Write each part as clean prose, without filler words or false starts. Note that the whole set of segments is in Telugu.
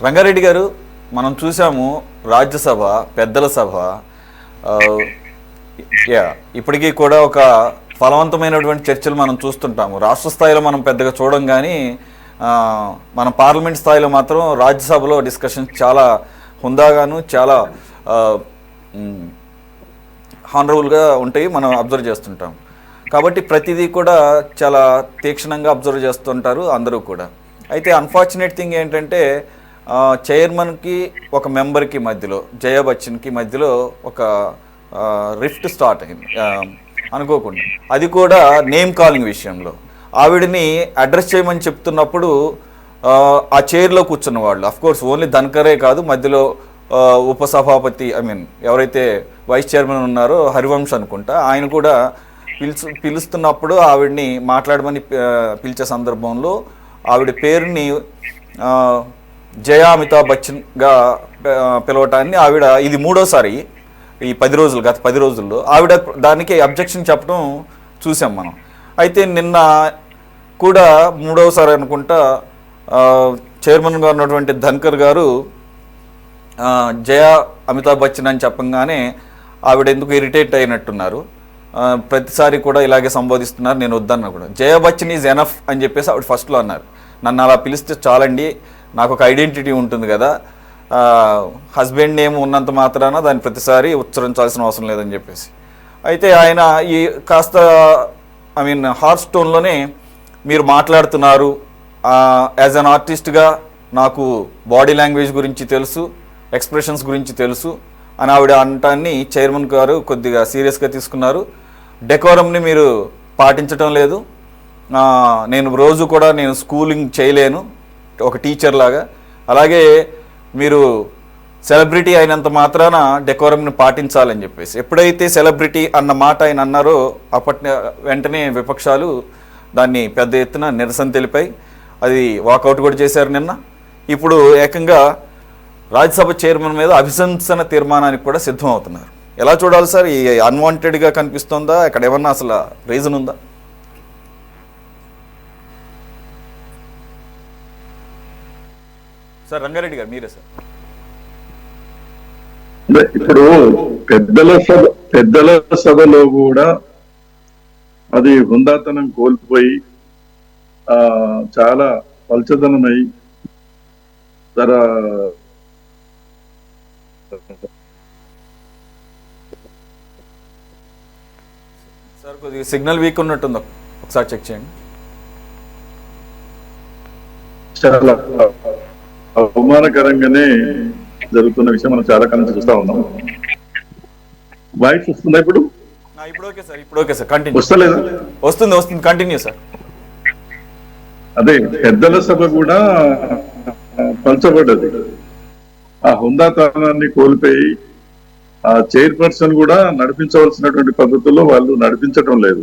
రంగారెడ్డి గారు, మనం చూసాము రాజ్యసభ పెద్దల సభ యా ఇప్పటికీ కూడా ఒక ఫలవంతమైనటువంటి చర్చలు మనం చూస్తుంటాము. రాష్ట్ర స్థాయిలో మనం పెద్దగా చూడం, కానీ మన పార్లమెంట్ స్థాయిలో మాత్రం రాజ్యసభలో డిస్కషన్స్ చాలా హుందాగాను చాలా హానరబుల్గా ఉంటాయి, మనం అబ్జర్వ్ చేస్తుంటాం. కాబట్టి ప్రతిదీ కూడా చాలా తీక్షణంగా అబ్జర్వ్ చేస్తుంటారు అందరూ కూడా. అయితే అన్ఫార్చునేట్ థింగ్ ఏంటంటే చైర్మన్కి ఒక మెంబర్కి మధ్యలో, జయా బచ్చన్కి మధ్యలో ఒక రిఫ్ట్ స్టార్ట్ అయింది అనుకోకుండా. అది కూడా నేమ్ కాలింగ్ విషయంలో. ఆవిడని అడ్రస్ చేయమని చెప్తున్నప్పుడు ఆ చైర్లో కూర్చున్న వాళ్ళు, అఫ్కోర్స్ ఓన్లీ ధన్కరే కాదు, మధ్యలో ఉపసభాపతి ఎవరైతే వైస్ చైర్మన్ ఉన్నారో హరివంశ్ అనుకుంటా, ఆయన కూడా పిలుస్తున్నప్పుడు ఆవిడ్ని మాట్లాడమని పిలిచే సందర్భంలో ఆవిడ పేరుని జయా అమితాబ్ బచ్చన్గా పిలవటాన్ని ఆవిడ ఇది మూడోసారి ఈ గత 10 రోజుల్లో ఆవిడ దానికి అబ్జెక్షన్ చెప్పడం చూసాం మనం. అయితే నిన్న కూడా మూడవసారి అనుకుంటా చైర్మన్గా ఉన్నటువంటి ధన్కర్ గారు జయా అమితాబ్ బచ్చన్ అని చెప్పంగానే ఆవిడ ఎందుకు ఇరిటేట్ అయినట్టున్నారు. ప్రతిసారి కూడా ఇలాగే సంబోధిస్తున్నారు, నేను వద్దన్నా కూడా. జయా బచ్చన్ ఈజ్ ఎనఫ్ అని చెప్పేసి ఆవిడ ఫస్ట్లో అన్నారు. నన్ను అలా పిలిస్తే చాలండి, నాకు ఒక ఐడెంటిటీ ఉంటుంది కదా, హస్బెండ్ నేమ్ ఉన్నంత మాత్రాన దాన్ని ప్రతిసారి ఉచ్చరించాల్సిన అవసరం లేదని చెప్పేసి. అయితే ఆయన ఈ కాస్త హార్ష్ టోన్లోనే మీరు మాట్లాడుతున్నారు, యాజ్ అన్ ఆర్టిస్ట్గా నాకు బాడీ లాంగ్వేజ్ గురించి తెలుసు, ఎక్స్ప్రెషన్స్ గురించి తెలుసు అని ఆవిడ అంటాన్ని చైర్మన్ గారు కొద్దిగా సీరియస్గా తీసుకున్నారు. డెకోరంని మీరు పాటించడం లేదు, నేను రోజు కూడా నేను స్కూలింగ్ చేయలేను ఒక టీచర్ లాగా, అలాగే మీరు సెలబ్రిటీ అయినంత మాత్రాన డెకోరంని పాటించాలని చెప్పేసి. ఎప్పుడైతే సెలబ్రిటీ అన్న మాట ఆయన అన్నారో వెంటనే విపక్షాలు దాన్ని పెద్ద ఎత్తున నిరసన తెలిపాయి. అది వాకౌట్ కూడా చేశారు నిన్న. ఇప్పుడు ఏకంగా రాజ్యసభ చైర్మన్ మీద అభిశంసన తీర్మానానికి కూడా సిద్ధం అవుతున్నారు. ఎలా చూడాలి సార్? ఈ అన్వాంటెడ్గా కనిపిస్తుందా? ఇక్కడ ఏమన్నా అసలు రీజన్ ఉందా? సార్ రంగారెడ్డి గారు, మీరే సార్. ఇప్పుడు పెద్దల సభలో కూడా అది హుందాతనం కోల్పోయి చాలా పల్చదనమై సార్ కొద్దిగా సిగ్నల్ వీక్ ఉన్నట్టుంది, ఒకసారి చెక్ చేయండి. చాలా అవమానకరంగానే జరుగుతున్న విషయం మనం చాలా కాలం చూస్తా ఉన్నాం. వాయిస్ వస్తుందా ఇప్పుడు? ఇప్పుడు ఓకే సార్, ఇప్పుడు ఓకే సార్, కంటిన్యూ. వస్తలేదా? వస్తుంది, కంటిన్యూ సార్. అదే పెద్దల సభ కూడా పంచబడ్డది. ఆ హుందాతనాన్ని కోల్పోయి ఆ చైర్పర్సన్ కూడా నడిపించవలసినటువంటి పద్ధతుల్లో వాళ్ళు నడిపించడం లేదు.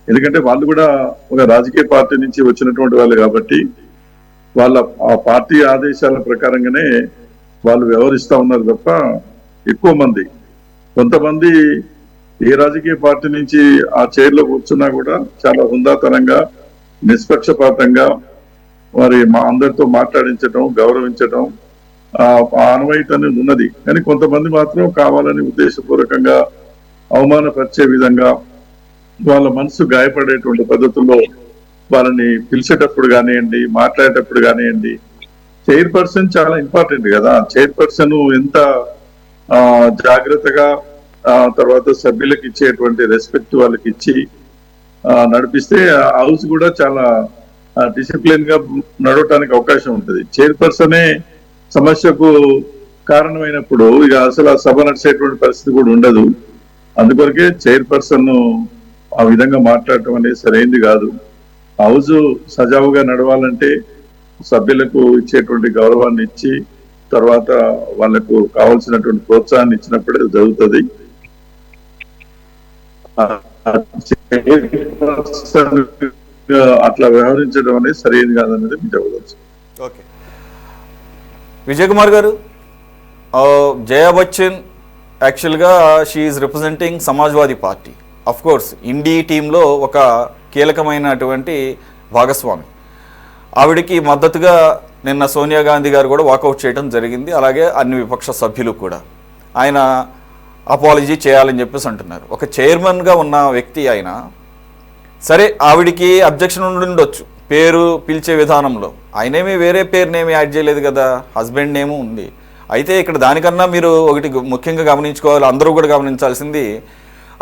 ఎందుకంటే వాళ్ళు కూడా ఒక రాజకీయ పార్టీ నుంచి వచ్చినటువంటి వాళ్ళు కాబట్టి వాళ్ళ ఆ పార్టీ ఆదేశాల ప్రకారంగానే వాళ్ళు వ్యవహరిస్తూ ఉన్నారు తప్ప ఎక్కువ మంది, కొంతమంది ఏ రాజకీయ పార్టీ నుంచి ఆ చైర్లో కూర్చున్నా కూడా చాలా హుందాతనంగా నిష్పక్షపాతంగా మరి మా అందరితో మాట్లాడించడం, గౌరవించడం ఆ ఆనవాయితీ అనేది ఉన్నది. కానీ కొంతమంది మాత్రం కావాలని ఉద్దేశపూర్వకంగా అవమానపరిచే విధంగా వాళ్ళ మనసు గాయపడేటువంటి పద్ధతుల్లో వాళ్ళని పిలిచేటప్పుడు కానివ్వండి, మాట్లాడేటప్పుడు కానివ్వండి. చైర్పర్సన్ చాలా ఇంపార్టెంట్ కదా. చైర్పర్సన్ ఎంత జాగ్రత్తగా తర్వాత సభ్యులకు ఇచ్చేటువంటి రెస్పెక్ట్ వాళ్ళకి ఇచ్చి నడిపిస్తే హౌస్ కూడా చాలా డిసిప్లిన్ గా నడవటానికి అవకాశం ఉంటుంది. చైర్పర్సనే సమస్యకు కారణమైనప్పుడు ఇక అసలు ఆ సభ నడిచేటువంటి పరిస్థితి కూడా ఉండదు. అందుకొరకే చైర్పర్సన్ ఆ విధంగా మాట్లాడటం అనేది సరైనది కాదు. హౌస్ సజావుగా నడవాలంటే సభ్యులకు ఇచ్చేటువంటి గౌరవాన్ని ఇచ్చి తర్వాత వాళ్లకు కావాల్సినటువంటి ప్రోత్సాహాన్ని ఇచ్చినప్పుడే జరుగుతుంది. అట్లా వ్యవహరించడం అనేది సరైనది కాదనేది మీకు చెప్పవచ్చు. ఓకే, విజయ్ కుమార్ గారు, జయా బచ్చన్ యాక్చువల్గా she is representing Samajwadi party. Of course INDI టీంలో ఒక కీలకమైనటువంటి భాగస్వామి. ఆవిడికి మద్దతుగా నిన్న సోనియా గాంధీ గారు కూడా వాకౌట్ చేయడం జరిగింది, అలాగే అన్ని విపక్ష సభ్యులు కూడా. ఆయన అపాలజీ చేయాలని చెప్పేసి అంటున్నారు. ఒక చైర్మన్గా ఉన్న వ్యక్తి ఆయన, సరే ఆవిడికి అబ్జెక్షన్ ఉండొచ్చు పేరు పిలిచే విధానంలో, ఆయనేమి వేరే పేరునేమి యాడ్ చేయలేదు కదా, హస్బెండ్ నేమ్ ఉంది. అయితే ఇక్కడ దానికన్నా మీరు ఒకటి ముఖ్యంగా గమనించుకోవాలి, అందరూ కూడా గమనించాల్సింది,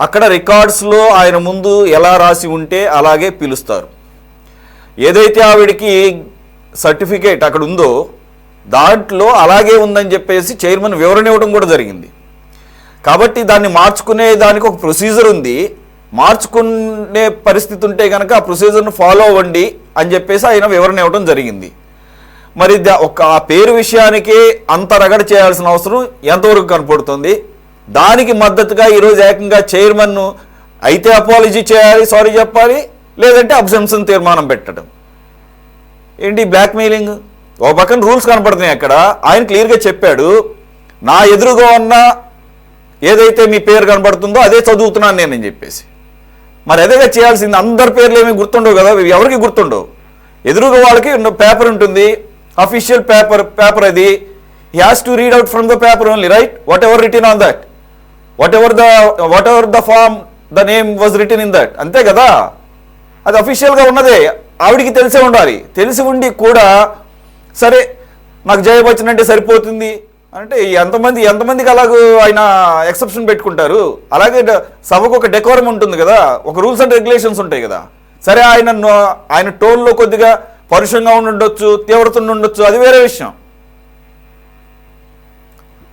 అక్కడ రికార్డ్స్లో ఆయన ముందు ఎలా రాసి ఉంటే అలాగే పిలుస్తారు. ఏదైతే ఆవిడికి సర్టిఫికేట్ అక్కడ ఉందో దాంట్లో అలాగే ఉందని చెప్పేసి చైర్మన్ వివరణ ఇవ్వడం కూడా జరిగింది. కాబట్టి దాన్ని మార్చుకునే దానికి ఒక ప్రొసీజర్ ఉంది, మార్చుకునే పరిస్థితి ఉంటే కనుక ఆ ప్రొసీజర్ను ఫాలో అవ్వండి అని చెప్పేసి ఆయన వివరణ ఇవ్వడం జరిగింది. మరి ఆ పేరు విషయానికి అంత రగడ చేయాల్సిన అవసరం ఎంతవరకు కనపడుతుంది? దానికి మద్దతుగా ఈరోజు ఏకంగా చైర్మన్ను అయితే అపాలజీ చేయాలి, సారీ చెప్పాలి, లేదంటే అబ్జంప్షన్ తీర్మానం పెట్టడం ఏంటి? బ్లాక్మెయిలింగ్. ఓ పక్కన రూల్స్ కనపడుతున్నాయి అక్కడ. ఆయన క్లియర్గా చెప్పాడు, నా ఎదురుగా ఉన్న ఏదైతే మీ పేరు కనబడుతుందో అదే చదువుతున్నాను నేనని చెప్పేసి. మరి అదేగా చేయాల్సింది. అందరి పేర్లు ఏమీ గుర్తుండవు కదా, ఎవరికి గుర్తుండవు. ఎదురుగా వాళ్ళకి పేపర్ ఉంటుంది, అఫీషియల్ పేపర్ అది. He has to read out from the paper only, right? Whatever written on that, whatever the form the name was written in that, అంతే కదా. అది అఫీషియల్గా ఉన్నదే, ఆవిడికి తెలిసే ఉండాలి. తెలిసి ఉండి కూడా సరే నాకు జయబచ్చన్ అంటే సరిపోతుంది అంటే ఎంతమందికి అలాగూ ఆయన ఎక్సెప్షన్ పెట్టుకుంటారు. అలాగే సభకు ఒక డెకోరం ఉంటుంది కదా, ఒక రూల్స్ అండ్ రెగ్యులేషన్స్ ఉంటాయి కదా. సరే ఆయన టోన్లో కొద్దిగా పరుషంగా ఉండొచ్చు, తీవ్రత ఉండొచ్చు, అది వేరే విషయం.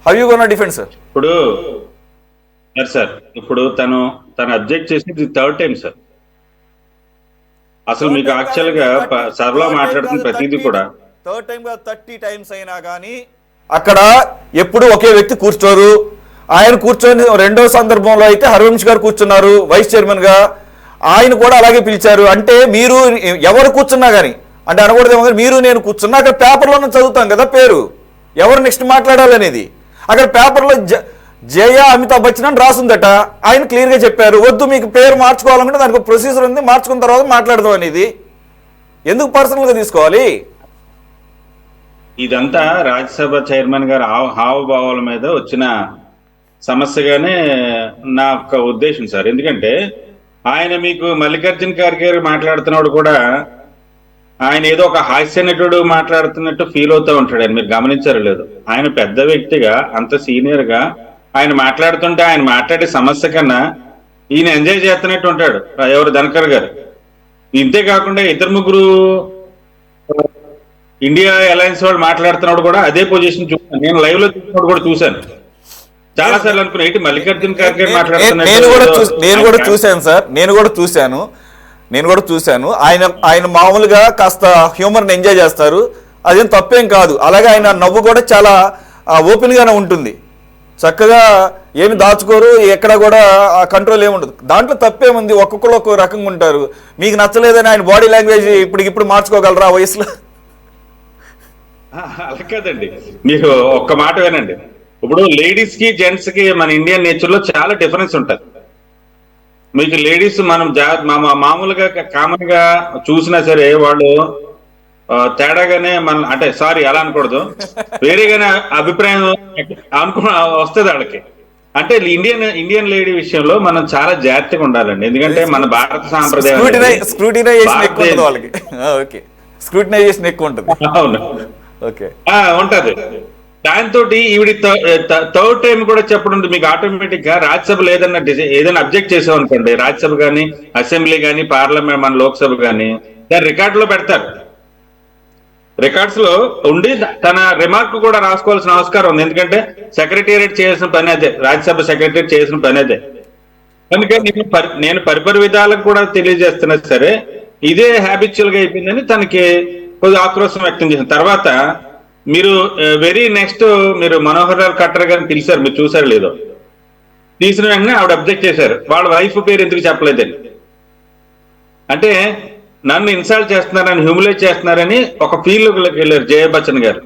How you gonna defend sir? ఇప్పుడు తను అబ్జెక్ట్ చేసి థర్డ్ టైం సార్. అసలు మీకు యాక్చువల్ గా సభలో మాట్లాడుతున్న ప్రతిదీ కూడా థర్డ్ టైం గా 30 టైమ్స్ అయినా కానీ అక్కడ ఎప్పుడు ఒకే వ్యక్తి కూర్చోరు. ఆయన కూర్చొని రెండో సందర్భంలో అయితే హరివంశ్ గారు కూర్చున్నారు వైస్ చైర్మన్ గా, ఆయన కూడా అలాగే పిలిచారు. అంటే మీరు ఎవరు కూర్చున్నా కానీ, అంటే అనకూడదేమో కానీ, మీరు నేను కూర్చున్నా అక్కడ పేపర్లోనే చదువుతాం కదా పేరు, ఎవరు నెక్స్ట్ మాట్లాడాలనేది. అక్కడ పేపర్లో జయ అమితాబ్ బచ్చన్ అని రాసుందట. ఆయన క్లియర్గా చెప్పారు, వద్దు మీకు పేరు మార్చుకోవాలంటే దానికి ఒక ప్రొసీజర్ ఉంది, మార్చుకున్న తర్వాత మాట్లాడదాం అనేది. ఎందుకు పర్సనల్గా తీసుకోవాలి? ఇదంతా రాజ్యసభ చైర్మన్ గారు హావభావాల మీద వచ్చిన సమస్యగానే నా యొక్క ఉద్దేశం సార్. ఎందుకంటే ఆయన మీకు మల్లికార్జున ఖార్గే గారు మాట్లాడుతున్నాడు కూడా ఆయన ఏదో ఒక హాస్య నటుడు మాట్లాడుతున్నట్టు ఫీల్ అవుతూ ఉంటాడు. ఆయన మీరు గమనించారు లేదు, ఆయన పెద్ద వ్యక్తిగా అంత సీనియర్ గా ఆయన మాట్లాడుతుంటే ఆయన మాట్లాడే సమస్య కన్నా ఈయన ఎంజాయ్ చేస్తున్నట్టు ఉంటాడు ఎవరు ధనకర్ గారు. ఇంతే కాకుండా ఇద్దరు ముగ్గురు ఇండియా అలయన్స్ వాళ్ళు మాట్లాడుతున్నాడు కూడా అదే పొజిషన్ చూసాను నేను, లైవ్ లో చూసినప్పుడు కూడా చూశాను చాలా సార్లు. అనుకున్నా ఏంటి మల్లికార్జున ఖార్గే మాట్లాడుతున్నాడు. నేను కూడా చూశాను సార్, నేను కూడా చూశాను. ఆయన మామూలుగా కాస్త హ్యూమర్ని ఎంజాయ్ చేస్తారు, అదేం తప్పేం కాదు. అలాగే ఆయన నవ్వు కూడా చాలా ఓపెన్ గానే ఉంటుంది, చక్కగా ఏమి దాచుకోరు, ఎక్కడ కూడా కంట్రోల్ ఏముండదు. దాంట్లో తప్పేముంది, ఒక్కొక్కరు ఒక్కొక్క రకంగా ఉంటారు. మీకు నచ్చలేదని ఆయన బాడీ లాంగ్వేజ్ ఇప్పుడు మార్చుకోగలరా ఆ వయసులో? అలా కాదండి, మీరు ఒక్క మాట వినండి. ఇప్పుడు లేడీస్ కి జెంట్స్ కి మన ఇండియన్ నేచర్ లో చాలా డిఫరెన్స్ ఉంటుంది. మీకు లేడీస్ మనం మామూలుగా కామన్ గా చూసినా సరే వాళ్ళు తేడాగానే మన అంటే సారీ అలా అనకూడదు, వేరేగానే అభిప్రాయం వస్తుంది వాళ్ళకి. అంటే ఇండియన్ లేడీ విషయంలో మనం చాలా జాగ్రత్తగా ఉండాలండి. ఎందుకంటే మన భారత సాంప్రదాయం ఉంటది. దాంతో ఈవిడి థర్డ్ టైం కూడా చెప్పడం మీకు ఆటోమేటిక్ గా రాజ్యసభ ఏదైనా అబ్జెక్ట్ చేసాం అనుకోండి, రాజ్యసభ కానీ అసెంబ్లీ కానీ పార్లమెంట్ మన లోక్సభ కానీ దాని రికార్డు లో పెడతారు. రికార్డ్స్ లో ఉండి తన రిమార్క్ కూడా రాసుకోవాల్సిన ఆస్కారం ఉంది. ఎందుకంటే సెక్రటేరియట్ చేయాల్సిన పని అదే, రాజ్యసభ సెక్రటేరియట్ చేయాల్సిన పని అదే. కనుక నేను పరిపరి విధాలకు కూడా తెలియజేస్తున్నా సరే ఇదే హ్యాబిచువల్ గా అయిపోయిందని తనకి కొద్దిగా ఆక్రోశం వ్యక్తం చేసిన తర్వాత మీరు వెరీ నెక్స్ట్ మీరు మనోహర్ లాల్ ఖట్టర్ గారిని పిలిచారు, మీరు చూసారు లేదో, తీసిన వెంటనే ఆవిడ అబ్జెక్ట్ చేశారు, వాళ్ళ వైఫ్ పేరు ఎందుకు చెప్పలేదని. అంటే నన్ను ఇన్సల్ట్ చేస్తున్నారని, హ్యూమిలేట్ చేస్తున్నారని ఒక ఫీల్ లోకి వెళ్ళారు జయ బచ్చన్ గారు.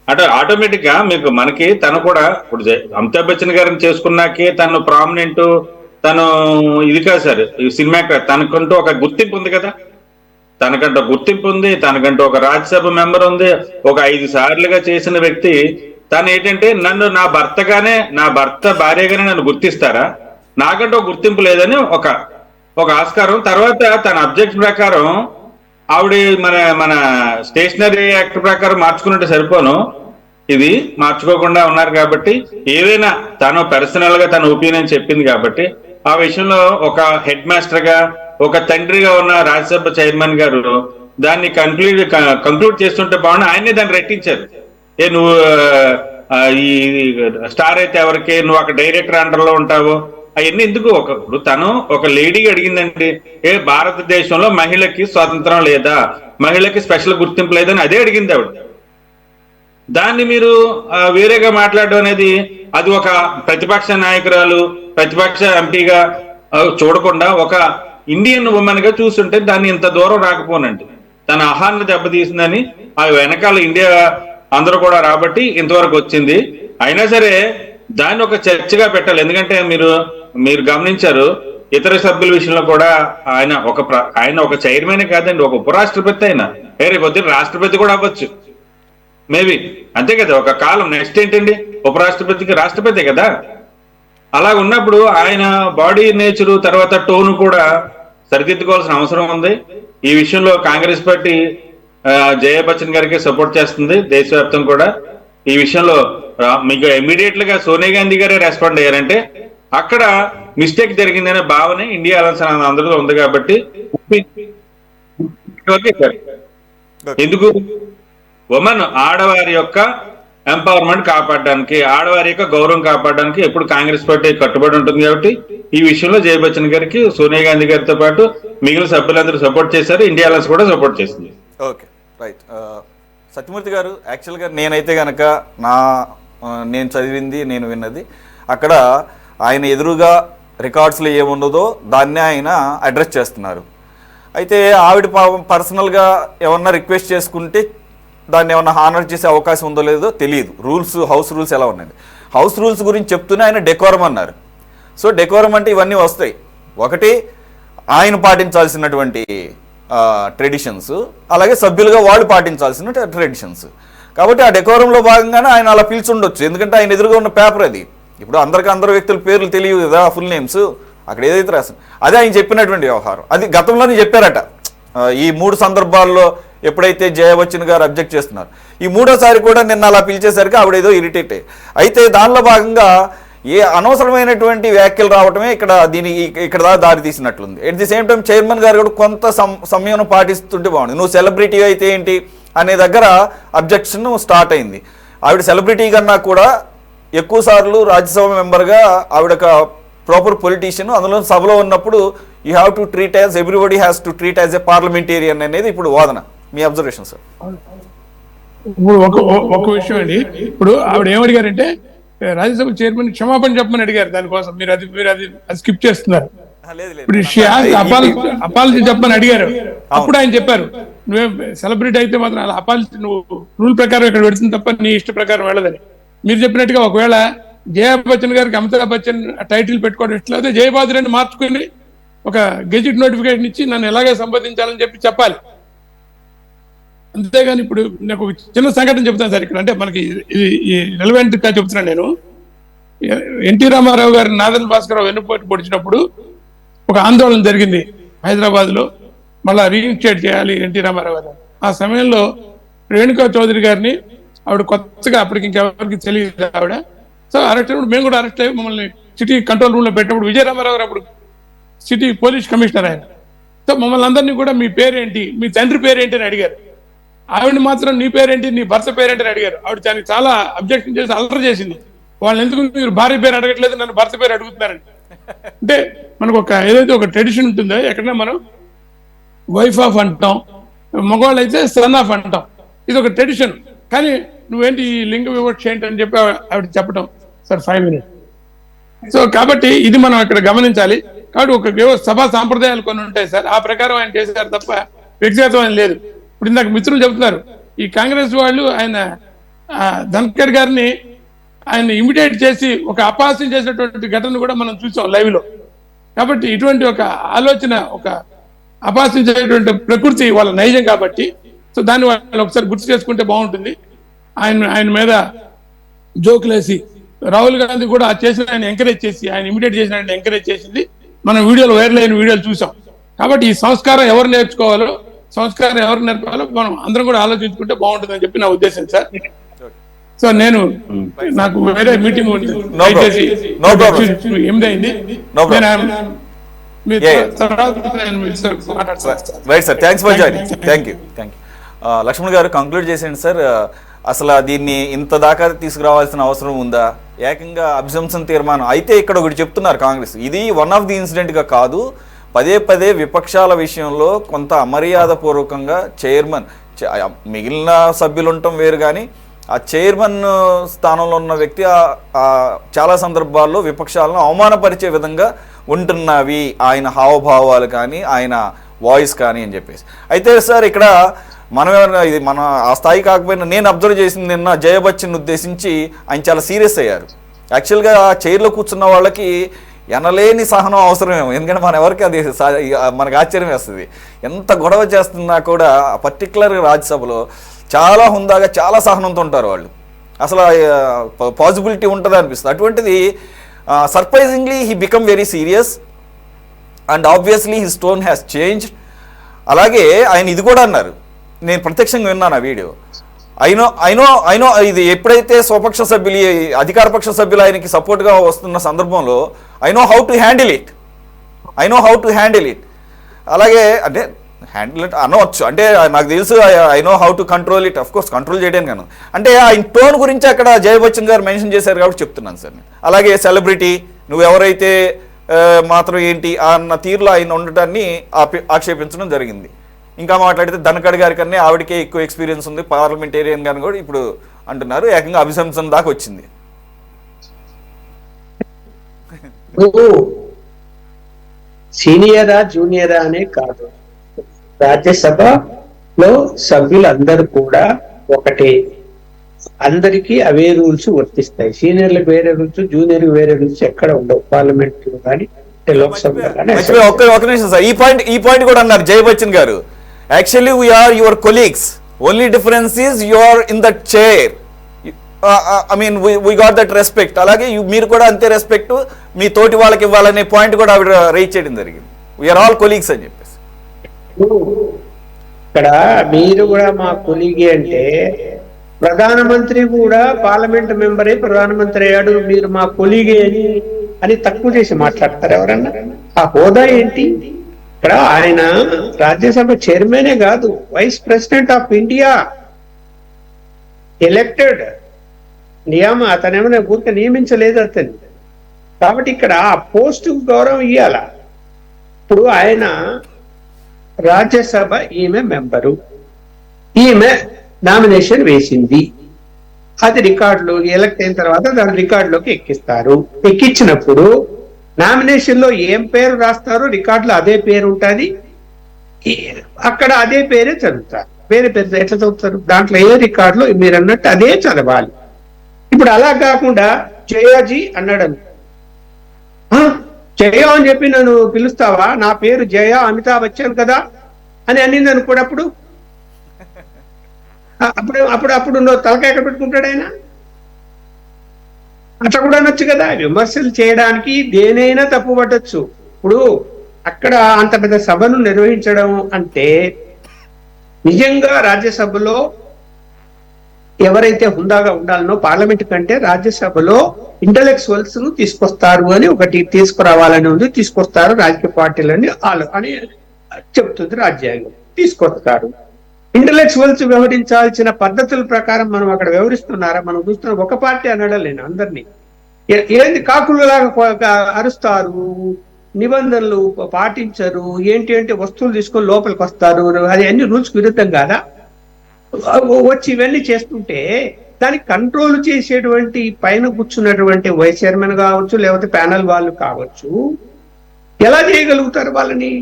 అంటే ఆటోమేటిక్ గా మనకి తను కూడా ఇప్పుడు అమితాబ్ బచ్చన్ గారిని చేసుకున్నాకే తను ప్రామినెంట్, తను ఇది కాదు సార్ ఈ సినిమా, తనకంటూ ఒక గుర్తింపు ఉంది కదా. తనకంటూ గుర్తింపు ఉంది, తనకంటూ ఒక రాజ్యసభ మెంబర్ ఉంది, ఒక 5 సార్లుగా చేసిన వ్యక్తి. తను ఏంటంటే నన్ను నా భర్తగానే, నా భర్త భార్యగానే నన్ను గుర్తిస్తారా, నాకంటూ ఒక గుర్తింపు లేదని ఒక ఆస్కారం. తర్వాత తన అబ్జెక్ట్ ప్రకారం ఆవిడ మన మన స్టేషనరీ యాక్ట్ ప్రకారం మార్చుకున్నట్టు సరిపోను, ఇది మార్చుకోకుండా ఉన్నారు కాబట్టి ఏదైనా తను పర్సనల్ గా తన ఒపీనియన్ చెప్పింది కాబట్టి ఆ విషయంలో ఒక హెడ్ మాస్టర్ గా, ఒక తండ్రిగా ఉన్న రాజ్యసభ చైర్మన్ గారు దాన్ని కంక్లూడ్ చేస్తుంటే బాగుంది. ఆయనే దాన్ని రెట్టించారు. నువ్వు ఈ స్టార్ అయితే ఎవరికి, నువ్వు అక్కడ డైరెక్టర్ అండర్ లో ఉంటావు, అవన్నీ ఎందుకు? ఇప్పుడు తను ఒక లేడీ అడిగిందండి, భారతదేశంలో మహిళకి స్వాతంత్రం లేదా, మహిళకి స్పెషల్ గుర్తింపు లేదని అదే అడిగింది ఆవిడ. దాన్ని మీరు వేరేగా మాట్లాడడం అనేది, అది ఒక ప్రతిపక్ష నాయకురాలు, ప్రతిపక్ష ఎంపీగా చూడకుండా ఒక ఇండియన్ ఉమెన్ గా చూస్తుంటే దాన్ని ఇంత దూరం రాకపోనండి. తన ఆహాన్ని దెబ్బతీసిందని ఆ వెనకాల ఇండియా అందరూ కూడా రాబట్టి ఇంతవరకు వచ్చింది. అయినా సరే దాన్ని ఒక చర్చగా పెట్టాలి. ఎందుకంటే మీరు గమనించారు, ఇతర సభ్యుల విషయంలో కూడా ఆయన ఒక చైర్మన్ కాదండి, ఒక ఉపరాష్ట్రపతి. అయినా రేపు పొద్దున్న రాష్ట్రపతి కూడా అవ్వచ్చు మేబీ, అంతే కదా ఒక కాలం. నెక్స్ట్ ఏంటండి, ఉపరాష్ట్రపతికి రాష్ట్రపతి కదా. అలా ఉన్నప్పుడు ఆయన బాడీ నేచరు తర్వాత టోన్ కూడా సరిదిద్దుకోవాల్సిన అవసరం ఉంది. ఈ విషయంలో కాంగ్రెస్ పార్టీ జయా బచ్చన్ గారికి సపోర్ట్ చేస్తుంది, దేశవ్యాప్తం కూడా. ఈ విషయంలో మీకు ఇమీడియట్ గా సోనియా గాంధీ గారే రెస్పాండ్ అయ్యారంటే అక్కడ మిస్టేక్ జరిగిందనే భావన ఇండియా అలయన్స్ అందరిలో ఉంది కాబట్టి. ఎందుకు ఉమెన్, ఆడవారి యొక్క ఎంపవర్మెంట్ కాపాడడానికి, ఆడవారి యొక్క గౌరవం కాపాడడానికి ఎప్పుడు కాంగ్రెస్ పార్టీ కట్టుబడి ఉంటుంది కాబట్టి ఈ విషయంలో జయ బచ్చన్ గారికి సోనియా గాంధీ గారితో పాటు మిగిలిన సభ్యులందరూ సపోర్ట్ చేశారు, ఇండియా అలయన్స్ కూడా సపోర్ట్ చేసింది. Okay, right. సత్యమూర్తి గారు, యాక్చువల్గా నేనైతే కనుక నేను చదివింది, నేను విన్నది, అక్కడ ఆయన ఎదురుగా రికార్డ్స్లో ఏముండదో దాన్నే ఆయన అడ్రస్ చేస్తున్నారు. అయితే ఆవిడ పర్సనల్గా ఏమన్నా రిక్వెస్ట్ చేసుకుంటే దాన్ని ఏమన్నా హానర్ చేసే అవకాశం ఉందో లేదో తెలియదు. హౌస్ రూల్స్ ఎలా ఉన్నాయండి, హౌస్ రూల్స్ గురించి చెప్తూనే ఆయన డెకోరం అన్నారు. సో డెకోరం అంటే ఇవన్నీ వస్తాయి. ఒకటి ఆయన పాటించాల్సినటువంటి ట్రెడిషన్స్, అలాగే సభ్యులుగా వాళ్ళు పాటించాల్సిన ట్రెడిషన్స్. కాబట్టి ఆ డెకోరంలో భాగంగానే ఆయన అలా పిలిచుండొచ్చు. ఎందుకంటే ఆయన ఎదురుగా ఉన్న పేపర్ అది. ఇప్పుడు అందరు వ్యక్తుల పేర్లు తెలియదు కదా, ఫుల్ నేమ్స్ అక్కడ ఏదైతే రాసింది అదే ఆయన చెప్పినటువంటి వ్యవహారం. అది గతంలోనే చెప్పారట. ఈ 3 సందర్భాల్లో ఎప్పుడైతే జయ బచ్చన్ గారు అబ్జెక్ట్ చేస్తున్నారు, ఈ 3వసారి కూడా నిన్న అలా పిలిచేసరికి ఆవిడ ఏదో ఇరిటేట్ అయితే దానిలో భాగంగా అనవసరమైనటువంటి వ్యాఖ్యలు రావటమే ఇక్కడ దారి తీసినట్లుంది. At the same time chairman garu కూడా కొంత సమయం పాటిస్తుంటే బాగుంది. నువ్వు సెలబ్రిటీ అయితే ఏంటి అనే దగ్గర అబ్జెక్షన్ స్టార్ట్ అయింది. ఆవిడ సెలబ్రిటీ కన్నా కూడా ఎక్కువ సార్లు రాజ్యసభ మెంబర్గా ఆవిడ ఒక ప్రాపర్ పొలిటీషియన్, అందులో సభలో ఉన్నప్పుడు you have to treat as, everybody has to treat as a parliamentarian అనేది ఇప్పుడు వాదన. మీ అబ్జర్వేషన్ సార్? ఇప్పుడు ఒక విషయం అండి, ఇప్పుడు ఆవిడ ఏమడిగారంటే రాజ్యసభ చైర్మన్ క్షమాపణ చెప్పమని అడిగారు. దానికోసం మీరు అది స్కిప్ చేస్తున్నారు. ఇప్పుడు అపాలజీ చెప్పమని అడిగారు. అప్పుడు ఆయన చెప్పారు, నువ్వే సెలబ్రిటీ అయితే మాత్రం అలా అపాలజీ నువ్వు రూల్ ప్రకారం ఇక్కడ పెడుతుంది తప్ప నీ ఇష్ట ప్రకారం వెళ్ళదని. మీరు చెప్పినట్టుగా ఒకవేళ జయా బచ్చన్ గారికి అమితాబ్ బచ్చన్ టైటిల్ పెట్టుకోవడం ఇట్లయితే జయబాదురాన్ని మార్చుకుని ఒక గెజిట్ నోటిఫికేషన్ ఇచ్చి నన్ను ఎలాగే సంపాదించాలని చెప్పాలి. అంతేగాని ఇప్పుడు నాకు ఒక చిన్న సంఘటన చెప్తాను సార్ ఇక్కడ. అంటే మనకి ఇది రెలవెంట్ గా చెప్తున్నాను నేను. ఎన్టీ రామారావు గారు నాదెండ్ల భాస్కరరావు వెన్నుపోటు పొడిచినప్పుడు ఒక ఆందోళన జరిగింది హైదరాబాద్ లో, మళ్ళా రీఇన్స్టేట్ చేయాలి ఎన్టీ రామారావు గారు. ఆ సమయంలో రేణుకా చౌదరి గారిని, ఆవిడ కొత్తగా అప్పటికి ఇంకెవరికి తెలియదు ఆవిడ, సో అరెస్ట్ అయినప్పుడు మేము కూడా అరెస్ట్ అయ్యి మమ్మల్ని సిటీ కంట్రోల్ రూమ్ లో పెట్టినప్పుడు విజయ రామారావు గారు అప్పుడు సిటీ పోలీస్ కమిషనర్ ఆయన. సో మమ్మల్ని అందరినీ కూడా మీ పేరేంటి, మీ తండ్రి పేరేంటి అని అడిగారు. ఆవిడని మాత్రం నీ పేరేంటి, నీ భర్త పేరేంటి అని అడిగారు. ఆవిడ దానికి చాలా అబ్జెక్షన్ చేసి అల్లరి చేసింది. వాళ్ళని ఎందుకు మీరు భార్య పేరు అడగట్లేదు, నన్ను భర్త పేరు అడుగుతున్నారండి. అంటే మనకు ఏదైతే ఒక ట్రెడిషన్ ఉంటుందో, ఎక్కడైనా మనం వైఫ్ ఆఫ్ అంటాం, మగవాళ్ళు అయితే సన్ ఆఫ్ అంటాం, ఇది ఒక ట్రెడిషన్. కానీ నువ్వేంటి ఈ లింగ వివక్ష ఏంటి అని చెప్పి ఆవిడ చెప్పడం సార్ 5 minutes. సో కాబట్టి ఇది మనం ఇక్కడ గమనించాలి. కాబట్టి ఒక సభా సాంప్రదాయాలు కొన్ని ఉంటాయి సార్, ఆ ప్రకారం ఆయన చేశారు తప్ప వ్యక్తిగతం ఆయన లేదు. ఇప్పుడు ఇందాక మిత్రులు చెబుతున్నారు, ఈ కాంగ్రెస్ వాళ్ళు ఆయన ధన్కర్ గారిని ఆయన ఇమిటేట్ చేసి ఒక అపహాస్యం చేసినటువంటి ఘటన కూడా మనం చూసాం లైవ్ లో. కాబట్టి ఇటువంటి ఒక ఆలోచన, ఒక అపహాసించేటువంటి ప్రకృతి వాళ్ళ నైజం కాబట్టి, సో దాన్ని వాళ్ళు ఒకసారి గుర్తు చేసుకుంటే బాగుంటుంది. ఆయన మీద జోకులేసి రాహుల్ గాంధీ కూడా చేసిన ఆయన ఎంకరేజ్ చేసి, ఆయన ఇమిడియేట్ చేసిన ఆయన ఎంకరేజ్ చేసింది మనం వీడియోలు, వైరల్ అయిన వీడియోలు చూసాం. కాబట్టి ఈ సంస్కారం ఎవరు నేర్చుకోవాలో, సంస్కారం ఎవరు నేర్పాలో మనం అందరం కూడా ఆలోచించుకుంటే బాగుంటుందని చెప్పి నా ఉద్దేశం సార్. సో నాకు వేరే మీటింగ్ ఉంది, దయచేసి 8 అయింది. Right sir, thanks for joining. Thank you. Laxman గారు కంక్లూడ్ చేసేయండి సార్. అసలు దీన్ని ఇంత దాకా తీసుకురావాల్సిన అవసరం ఉందా? ఏకంగా అభిశంసన తీర్మానం అయితే ఇక్కడ ఒకటి చెప్తున్నారు కాంగ్రెస్, ఇది వన్ ఆఫ్ ది ఇన్సిడెంట్గా కాదు, పదే పదే విపక్షాల విషయంలో కొంత అమర్యాద పూర్వకంగా చైర్మన్, మిగిలిన సభ్యులు ఉండటం వేరు కానీ ఆ చైర్మన్ స్థానంలో ఉన్న వ్యక్తి చాలా సందర్భాల్లో విపక్షాలను అవమానపరిచే విధంగా ఉంటున్నవి ఆయన హావభావాలు కానీ ఆయన వాయిస్ కానీ అని చెప్పేసి. అయితే సార్ ఇక్కడ ఇది మన ఆ స్థాయి కాకపోయినా నేను అబ్జర్వ్ చేసింది, నిన్న జయ బచ్చన్ ఉద్దేశించి ఆయన చాలా సీరియస్ అయ్యారు. యాక్చువల్గా చైర్లో కూర్చున్న వాళ్ళకి ఎనలేని సహనం అవసరమేమో, ఎందుకంటే మన ఎవరికి అది మనకు ఆశ్చర్యం వేస్తుంది. ఎంత గొడవ చేస్తున్నా కూడా పర్టికులర్ రాజ్యసభలో చాలా హుందాగా చాలా సహనంతో ఉంటారు వాళ్ళు, అసలు పాసిబిలిటీ ఉంటుంది అనిపిస్తుంది. అటువంటిది surprisingly he become very serious and obviously his tone has changed. అలాగే ఆయన ఇది కూడా అన్నారు, నేను ప్రత్యక్షంగా విన్నాను ఆ వీడియో. ఐనో ఇది ఎప్పుడైతే స్వపక్ష సభ్యులు, అధికార పక్ష సభ్యులు ఆయనకి సపోర్ట్గా వస్తున్న సందర్భంలో I know how to handle it. అలాగే అంటే హ్యాండిల్ ఇట్ అనవచ్చు, అంటే నాకు తెలుసు I know how to control it. Of course control చేయడానికి కాను, అంటే ఆయన టోన్ గురించి అక్కడ జయ బచ్చన్ గారు మెన్షన్ చేశారు కాబట్టి చెప్తున్నాను సార్ నేను. అలాగే సెలబ్రిటీ నువ్వెవరైతే మాత్రం ఏంటి అన్న తీరులో ఆయన ఉండటాన్ని ఆక్షేపించడం జరిగింది. ఇంకా మాట్లాడితే ధనకడ్ గారి కన్నా ఆవిడకే ఎక్కువ ఎక్స్పీరియన్స్ ఉంది, పార్లమెంటేరియన్ గారిని కూడా ఇప్పుడు అంటున్నారు, ఏకంగా అభిశంసన దాకా వచ్చింది. సీనియరా జూనియరా అనే కాదు, రాజ్యసభలో సభ్యులందరూ కూడా ఒకటే, అందరికీ అవే రూల్స్ వర్తిస్తాయి. సీనియర్లకు వేరే రూల్స్, జూనియర్కి వేరే రూల్స్ ఎక్కడ ఉండవు, పార్లమెంట్ లో కానీ లోక్సభలో కానీ. ఒక నిమిషం సార్, ఈ పాయింట్ కూడా అన్నారు జయ బచ్చన్ గారు. Actually we are your colleagues, only difference is you are in that chair. I mean we got that respect. అలాగే మీరు కూడా అంతే రెస్పెక్ట్ మీ తోటి వాళ్ళకి ఇవ్వాలనే పాయింట్ కూడా ఆవిడ రైజ్ చేయడం జరిగింది. వీఆర్ ఆల్ కొలీగ్స్ అని చెప్పేసి. ఇక్కడ మీరు కూడా మా కొలీగే అంటే, ప్రధానమంత్రి కూడా పార్లమెంట్ మెంబరే ప్రధానమంత్రి అయ్యాడు, మీరు మా కొలీగే అని తక్కువ చేసి మాట్లాడతారు ఎవరన్నా? ఆ హోదా ఏంటి? ఇక్కడ ఆయన రాజ్యసభ చైర్మనే కాదు, vice president of India, elected, అతనేమైనా ఊరికే నియమించలేదు అతను. కాబట్టి ఇక్కడ ఆ పోస్టు గౌరవం ఇవ్వాల. ఇప్పుడు ఆయన రాజ్యసభ ఈమె మెంబరు, ఈమె నామినేషన్ వేసింది, అది రికార్డులో ఎలక్ట్ అయిన తర్వాత దాని రికార్డులోకి ఎక్కిస్తారు. ఎక్కించినప్పుడు నామినేషన్ లో ఏం పేరు రాస్తారో రికార్డులో అదే పేరు ఉంటుంది, అక్కడ అదే పేరే చదువుతారు. వేరే పేరు ఎట్లా చదువుతారు? దాంట్లో ఏ రికార్డులో మీరు అన్నట్టు అదే చదవాలి. ఇప్పుడు అలా కాకుండా జయాజీ అన్నాడు, జయ అని చెప్పి నన్ను పిలుస్తావా, నా పేరు జయ అమితాబ్ బచ్చన్ కదా అని అన్నింది అనుకోడప్పుడు అప్పుడు నువ్వు తలకాయ ఎక్కడ పెట్టుకుంటాడు ఆయన? అట్లా కూడా అనొచ్చు కదా. విమర్శలు చేయడానికి దేనైనా తప్పు పట్టచ్చు. ఇప్పుడు అక్కడ అంత పెద్ద సభను నిర్వహించడం అంటే నిజంగా రాజ్యసభలో ఎవరైతే హుందాగా ఉండాలనో పార్లమెంట్ కంటే రాజ్యసభలో ఇంటలెక్చువల్స్ ను తీసుకొస్తారు అని ఒకటి, తీసుకురావాలని ఉంది, తీసుకొస్తారు రాజకీయ పార్టీలని అని చెప్తుంది రాజ్యాంగం, తీసుకొస్తారు. ఇంటలెక్చువల్స్ వ్యవహరించాల్సిన పద్ధతుల ప్రకారం మనం అక్కడ వ్యవహరిస్తున్నారా? మనం చూస్తున్నాం, ఒక పార్టీ అనడం నేను అందరినీ ఏంది కాకులలాగా అరుస్తారు, నిబంధనలు పాటించరు, ఏంటి వస్తువులు తీసుకొని లోపలికి వస్తారు, అది అన్ని రూల్స్ విరుద్ధం కాదా? వచ్చి ఇవన్నీ చేస్తుంటే దానికి కంట్రోల్ చేసేటువంటి పైన కూర్చున్నటువంటి వైస్ చైర్మన్ కావచ్చు, లేకపోతే ప్యానల్ వాళ్ళు కావచ్చు, ఎలా చేయగలుగుతారు వాళ్ళని?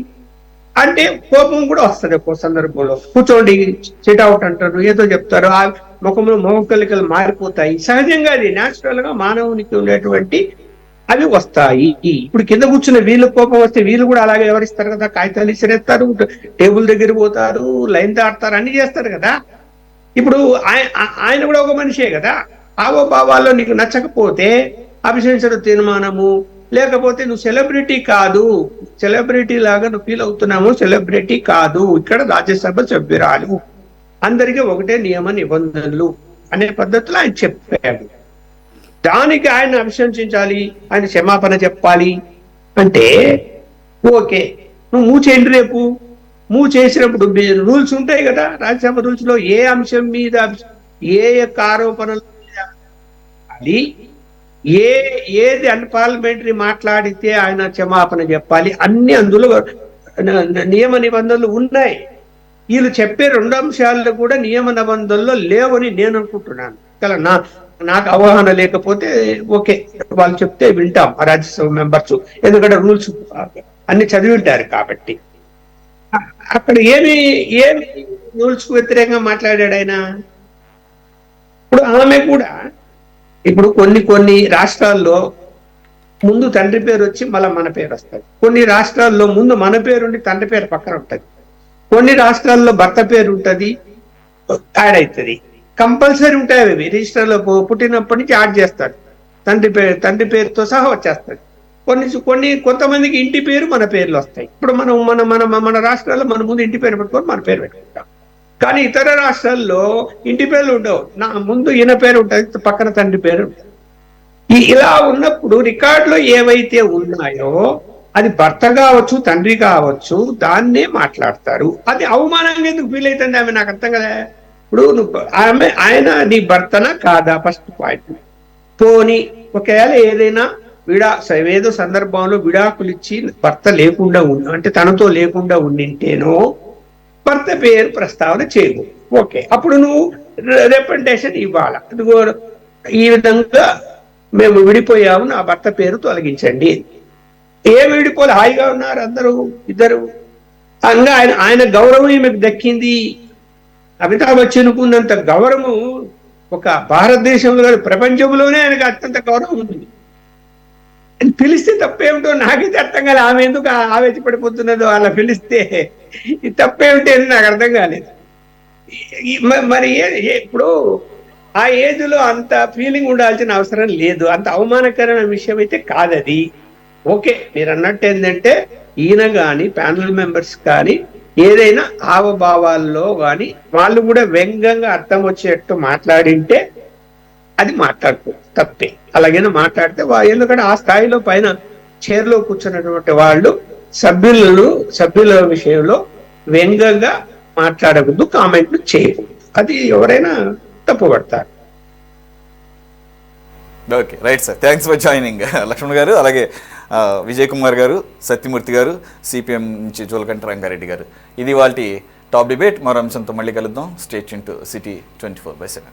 అంటే కోపం కూడా వస్తుంది ఒక్కో సందర్భంలో. కూర్చోండి, సిట్ అవుట్ అంటారు, ఏదో చెప్తారు, ఆ ముఖంలో మొహకలికలు మారిపోతాయి. సహజంగా అది న్యాచురల్ గా మానవునికి ఉండేటువంటి అవి వస్తాయి. ఇప్పుడు కింద కూర్చున్న వీళ్ళు కోపం వస్తే వీళ్ళు కూడా అలాగే వ్యవహరిస్తారు కదా, కాగితాలు ఇసిరేస్తారు, టేబుల్ దగ్గర పోతారు, లైన్ దాడతారు, అన్ని చేస్తారు కదా. ఇప్పుడు ఆయన కూడా ఒక మనిషే కదా. హావభావాల్లో నీకు నచ్చకపోతే అభిశంసన తీర్మానము, లేకపోతే నువ్వు సెలబ్రిటీ కాదు, సెలబ్రిటీ లాగా నువ్వు ఫీల్ అవుతున్నాము, సెలబ్రిటీ కాదు, ఇక్కడ రాజ్యసభ సభ్యురాలు, అందరికీ ఒకటే నియమ నిబంధనలు అనే పద్ధతిలో ఆయన చెప్పాడు. దానికి ఆయన అభిశంసించాలి, ఆయన క్షమాపణ చెప్పాలి అంటే ఓకే, నువ్వు మూవ్ చేయండి. రేపు మూవ్ చేసినప్పుడు రూల్స్ ఉంటాయి కదా, రాజ్యసభ రూల్స్ లో ఏ అంశం మీద ఏ యొక్క ఆరోపణలు అది ఏది అన్పార్లమెంటరీ మాట్లాడితే ఆయన క్షమాపణ చెప్పాలి, అన్ని అందులో నియమ నిబంధనలు ఉన్నాయి. వీళ్ళు చెప్పే 2 అంశాలు కూడా నియమ నిబంధనల్లో లేవని నేను అనుకుంటున్నాను. నాకు అవగాహన లేకపోతే ఓకే, వాళ్ళు చెప్తే వింటాం రాజ్యసభ మెంబర్స్, ఎందుకంటే రూల్స్ అన్ని చదివి ఉంటారు కాబట్టి. అక్కడ ఏమి రూల్స్ కు వ్యతిరేకంగా మాట్లాడాడు ఆయన. ఇప్పుడు ఆమె కూడా ఇప్పుడు కొన్ని రాష్ట్రాల్లో ముందు తండ్రి పేరు వచ్చి మళ్ళీ మన పేరు వస్తుంది, కొన్ని రాష్ట్రాల్లో ముందు మన పేరు ఉండి తండ్రి పేరు పక్కన ఉంటుంది, కొన్ని రాష్ట్రాల్లో భర్త పేరు ఉంటుంది యాడ్ అవుతుంది, కంపల్సరీ ఉంటాయి అవి రిజిస్టర్లో పుట్టినప్పటి నుంచి యాడ్ చేస్తారు, తండ్రి పేరుతో సహా వచ్చేస్తుంది. కొంతమందికి ఇంటి పేరు మన పేర్లు వస్తాయి. ఇప్పుడు మన రాష్ట్రాల్లో మన ముందు ఇంటి పేరు పెట్టుకొని మన పేరు పెట్టుకుంటాం, కానీ ఇతర రాష్ట్రాల్లో ఇంటి పేర్లు ఉండవు, నా ముందు ఈయన పేరు ఉంటుంది, పక్కన తండ్రి పేరు ఉంటుంది. ఇలా ఉన్నప్పుడు రికార్డులో ఏవైతే ఉన్నాయో అది భర్త కావచ్చు, తండ్రి కావచ్చు, దాన్నే మాట్లాడతారు. అది అవమానంగా ఎందుకు ఫీల్ అవుతుంది ఆమె, నాకు అర్థం కదా. ఇప్పుడు ఆయన నీ భర్తనా కాదా, ఫస్ట్ పాయింట్. పోనీ ఒకవేళ ఏదైనా ఏదో సందర్భంలో విడాకులు ఇచ్చి భర్త లేకుండా అంటే తనతో లేకుండా ఉండింటేనో భర్త పేరు ప్రస్తావన చేయవు, ఓకే, అప్పుడు నువ్వు రిప్రజెంటేషన్ ఇవ్వాల. ఈ విధంగా మేము విడిపోయాము, నా భర్త పేరు తొలగించండి. విడిపోలే, హాయిగా ఉన్నారు అందరూ ఇద్దరు. ఆయన గౌరవం ఈమెకు దక్కింది. అమితాబ్ బచ్చన్కు ఉన్నంత గౌరవం ఒక భారతదేశంలో, ప్రపంచంలోనే ఆయనకు అత్యంత గౌరవం ఉంది. పిలిస్తే తప్పేమిటో నాకైతే అర్థం కాలేదు. ఆమె ఎందుకు ఆవేశపడిపోతున్నదో అలా పిలిస్తే తప్పేమిటి అని నాకు అర్థం కాలేదు. మరి ఇప్పుడు ఆ ఏజ్ లో అంత ఫీలింగ్ ఉండాల్సిన అవసరం లేదు, అంత అవమానకరమైన విషయం అయితే కాదది. ఓకే, మీరు అన్నట్టు ఏంటంటే ఈయన కానీ ప్యానల్ మెంబర్స్ కానీ ఏదైనా హావభావాల్లో కానీ వాళ్ళు కూడా వ్యంగ్యంగా అర్థం వచ్చేట్టు మాట్లాడింటే అది మాట్లాడుకో తప్పే. అలాగైనా మాట్లాడితే ఎందుకంటే ఆ స్థాయిలో పైన చైర్లో కూర్చున్నటువంటి వాళ్ళు సభ్యుల విషయంలో వ్యంగ్యంగా మాట్లాడకూడదు, కామెంట్లు చేయకూడదు, అది ఎవరైనా తప్పుపడతారు. Okay, right sir, thanks for joining Lakshman garu, అలాగే విజయ్ కుమార్ గారు, సత్యమూర్తి గారు, సిపిఎం నుంచి జోలకంటి రంగారెడ్డి గారు. ఇది వాళ్ళ టాప్ డిబేట్. మరో అంశంతో మళ్ళీ కలుద్దాం. Stay tuned to city 24/7.